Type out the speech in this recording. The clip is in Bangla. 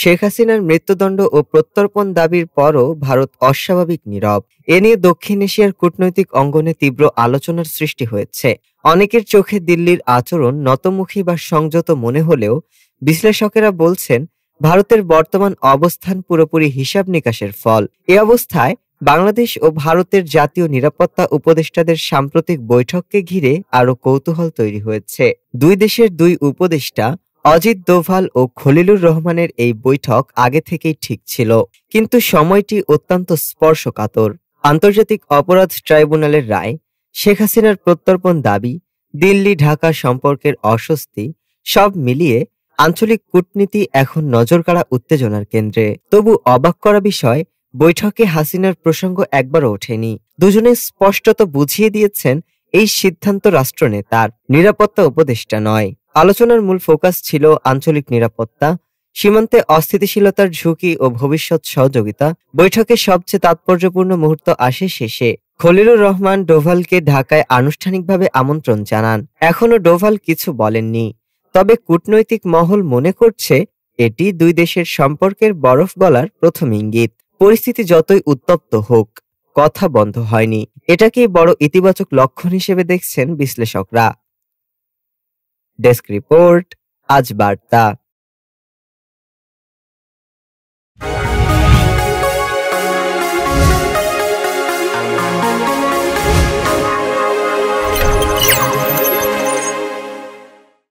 শেখ হাসিনার মৃত্যুদণ্ড ও প্রত্যর্পণ দাবির পরও ভারত অস্বাভাবিক নীরব। এ নিয়ে দক্ষিণ এশিয়ার কূটনৈতিক অঙ্গনে তীব্র আলোচনার সৃষ্টি হয়েছে। অনেকের চোখে দিল্লির আচরণ নতমুখী বা সংযত মনে হলেও বিশ্লেষকেরা বলছেন, ভারতের বর্তমান অবস্থান পুরোপুরি হিসাব নিকাশের ফল। এ অবস্থায় বাংলাদেশ ও ভারতের জাতীয় নিরাপত্তা উপদেষ্টাদের সাম্প্রতিক বৈঠককে ঘিরে আরও কৌতূহল তৈরি হয়েছে। দুই দেশের দুই উপদেষ্টা অজিত দোভাল ও খলিলুর রহমানের এই বৈঠক আগে থেকেই ঠিক ছিল, কিন্তু সময়টি অত্যন্ত স্পর্শকাতর। আন্তর্জাতিক অপরাধ ট্রাইব্যুনালের রায়, শেখ হাসিনার প্রত্যর্পণ দাবি, দিল্লি ঢাকা সম্পর্কের অস্বস্তি, সব মিলিয়ে আঞ্চলিক কূটনীতি এখন নজরকাড়া উত্তেজনার কেন্দ্রে। তবু অবাক করা বিষয়, বৈঠকে হাসিনার প্রসঙ্গ একবারও ওঠেনি। দুজনে স্পষ্টত বুঝিয়ে দিয়েছেন এই সিদ্ধান্ত রাষ্ট্রনেতার, নিরাপত্তা উপদেষ্টা নয়। আলোচনার মূল ফোকাস ছিল আঞ্চলিক নিরাপত্তা, সীমান্তে অস্থিতিশীলতার ঝুঁকি ও ভবিষ্যৎ সহযোগিতা। বৈঠকের সবচেয়ে তাৎপর্যপূর্ণ মুহূর্ত আসে শেষে। খলিলুর রহমান ডোভালকে ঢাকায় আনুষ্ঠানিকভাবে আমন্ত্রণ জানান। এখনো ডোভাল কিছু বলেননি, তবে কূটনৈতিক মহল মনে করছে এটি দুই দেশের সম্পর্কের বরফ গলার প্রথম ইঙ্গিত। পরিস্থিতি যতই উত্তপ্ত হোক, কথা বন্ধ হয়নি। এটাকেই বড় ইতিবাচক লক্ষণ হিসেবে দেখছেন বিশ্লেষকরা। ডেস্ক রিপোর্ট, আজ বার্তা।